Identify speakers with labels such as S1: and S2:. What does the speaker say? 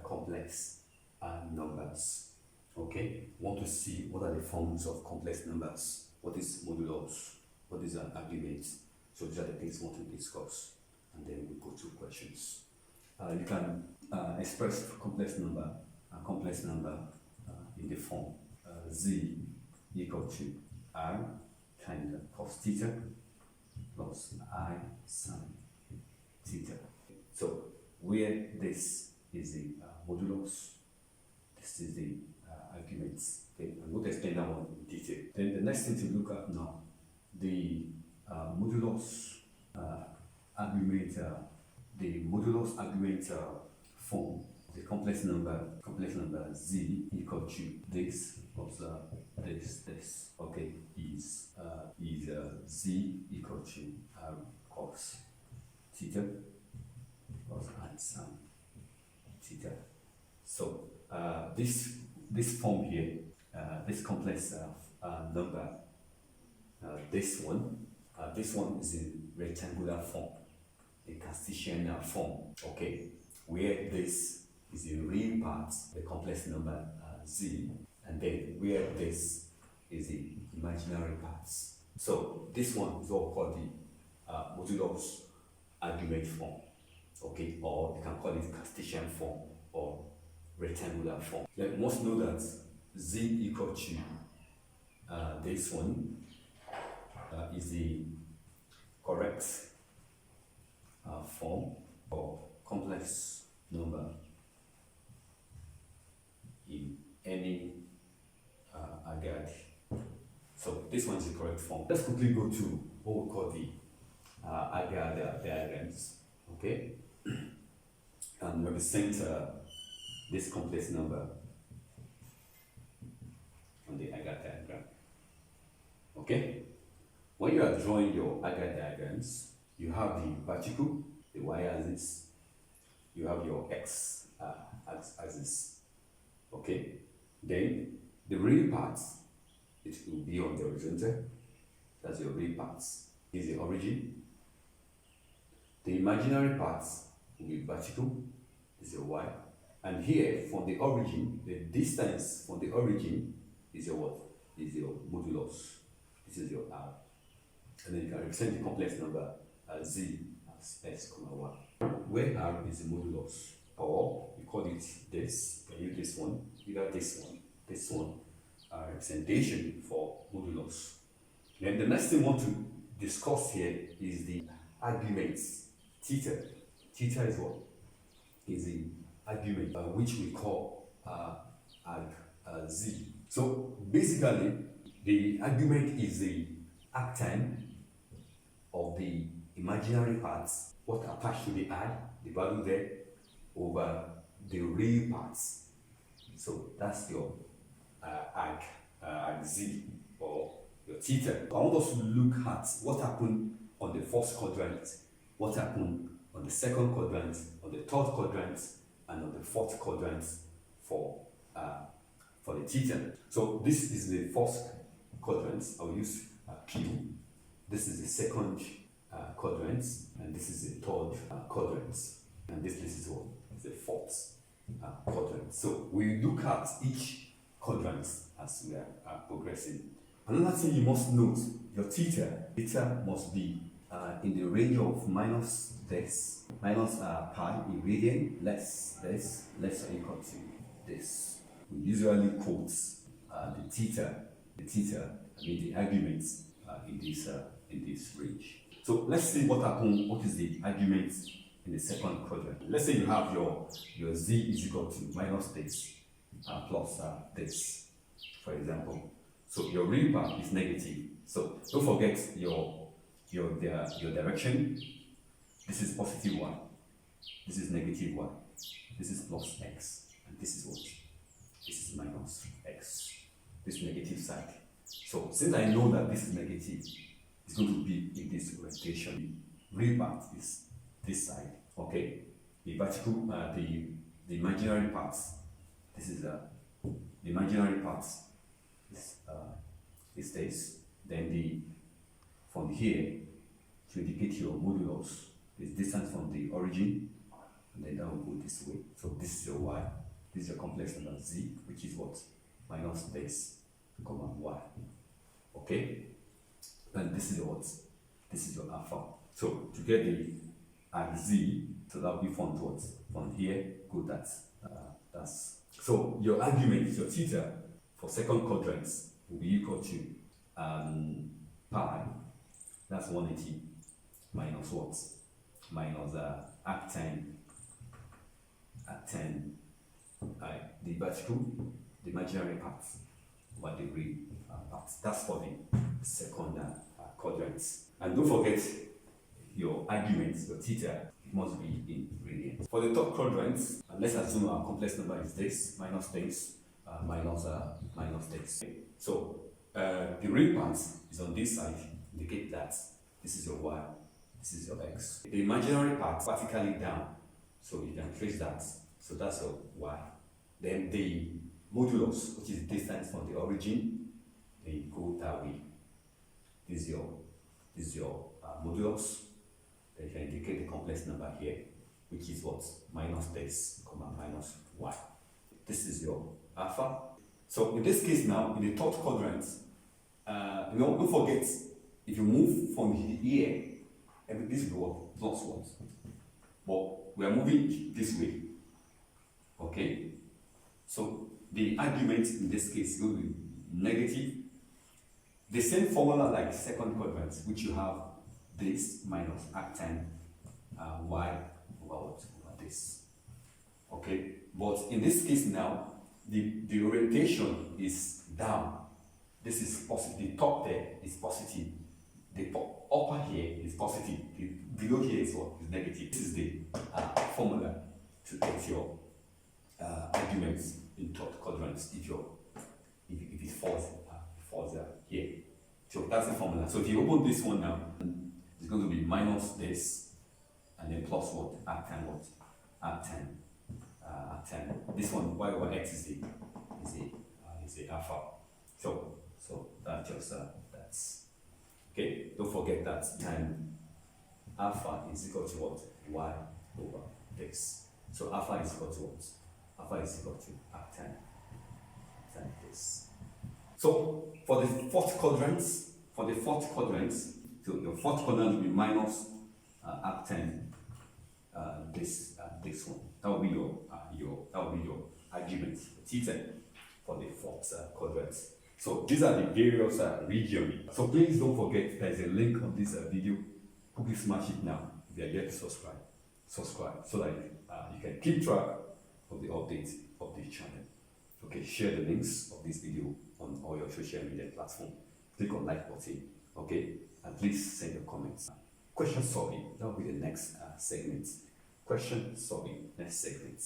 S1: complex numbers. Okay, want to see what are the forms of complex numbers, what is modulus, what is an argument. So these are the things we want to discuss, and then we go to questions. You can express complex number in the form z equal to r times cos theta plus I sin theta. So where this is the modulus, this is the arguments. Okay, I'm going to explain that one in detail. Then the next thing to look at now, the modulus argument, form, the complex number z equal to this plus this. Okay, is z equal to cos theta plus I sin theta. So this form here, this complex number, this one is in rectangular form, a Cartesian form. Okay, where this is the real part, the complex number z, and then where this is the imaginary parts. So this one is all called the modulus argument form. Okay, or you can call it Cartesian form or rectangular form. You must know that z equal to this one is the correct form of complex number in any Argand. So this one is the correct form. Let's quickly go to what we call the Argand diagrams. Okay, and represent this complex number on the Argand diagram. Okay, when you are drawing your Argand diagrams, you have the vertical, the y-axis, you have your x-axis. Okay, then the real parts, it will be on the horizontal. That's your real parts. Is the origin. The imaginary parts will be vertical. This is your y. And here, from the origin, the distance from the origin is your what? Is your modulus. This is your r. And then you can represent the complex number z as x, y. Where r is the modulus, or you call it this, you can use this one, either this one, representation for modulus. Then the next thing we want to discuss here is the arguments. Theta. Theta is what? Is the argument which we call z. So basically, the argument is the arctan of the imaginary parts, what are attached to the I, the value there, over the real parts. So that's your z, or your theta. I want us to look at what happened on the first quadrant, what happened on the second quadrant, on the third quadrant, and on the fourth quadrant for the theta. So this is the first quadrant. I'll use Q. This is the second quadrant, and this is the third quadrant, and this is what is the fourth quadrant. So we look at each quadrant as we are progressing. Another thing you must note, your theta must be in the range of minus this, minus pi in radian, less this, less or equal to this. We usually quote the theta, the arguments in this range. So let's see what happened. What is the argument in the second quadrant? Let's say you have your z is equal to minus this plus this, for example. So your real part is negative. So don't forget your direction. This is positive y. This is negative y. This is plus x, and this is what? This is minus x. This negative side. So since I know that this is negative, it's going to be in this orientation. Real part is this side. Okay. The vertical, the imaginary parts. This is the imaginary parts. Is this. Then from here to indicate your modulus is distance from the origin, and then that will go this way. So this is your y, this is your complex number z, which is what? Minus this, comma y. Okay? And this is your what? This is your alpha. So to get the z, so that will be from what? From here, go that's so your argument, your theta for second quadrants will be equal to pi, that's 180 minus what? Minus arctan, the vertical, the imaginary part, 1 degree part. That's for the second quadrants. And don't forget your arguments, your theta, it must be in radians. For the third quadrant, let's assume our complex number is this, minus this, minus this. So the real part is on this side, indicate that this is your y, this is your x. The imaginary part vertically down, so you can trace that. So that's your y. Then the modulus, which is the distance from the origin, they go that way. This is your modulus. Then you can indicate the complex number here, which is what? Minus this, comma, minus y. This is your alpha. So in this case now, in the third quadrant, don't forget, if you move from here, this will be what? Plus 1. But we are moving this way. Okay? So the argument in this case will be negative. The same formula like second quadrant, which you have this minus arctan y over this. Okay? But in this case now, the orientation is down. This is positive. The top there is positive. The upper here is positive. The below here is what? Is negative. This is the formula to get your arguments in third quadrants if it falls here. So that's the formula. So if you open this one now, it's going to be minus this and then plus what? Arctan what? Arctan. This one y over x is the alpha. So that just that's okay. Don't forget that time alpha is equal to what? Y over this. So alpha is equal to what? Alpha is equal to arctan this. So for the fourth quadrant, so your fourth quadrant will be minus arctan this one. That will be your argument, theta, for the fourth quadrant. So these are the various regions. So please don't forget there's a link on this video. Quickly smash it now if you are yet to subscribe so that you can keep track of the updates of this channel. Okay, share the links of this video on all your social media platforms. Click on like button. Okay, and please send your comments. Question solving, that will be the next segment. Question solving, next segment.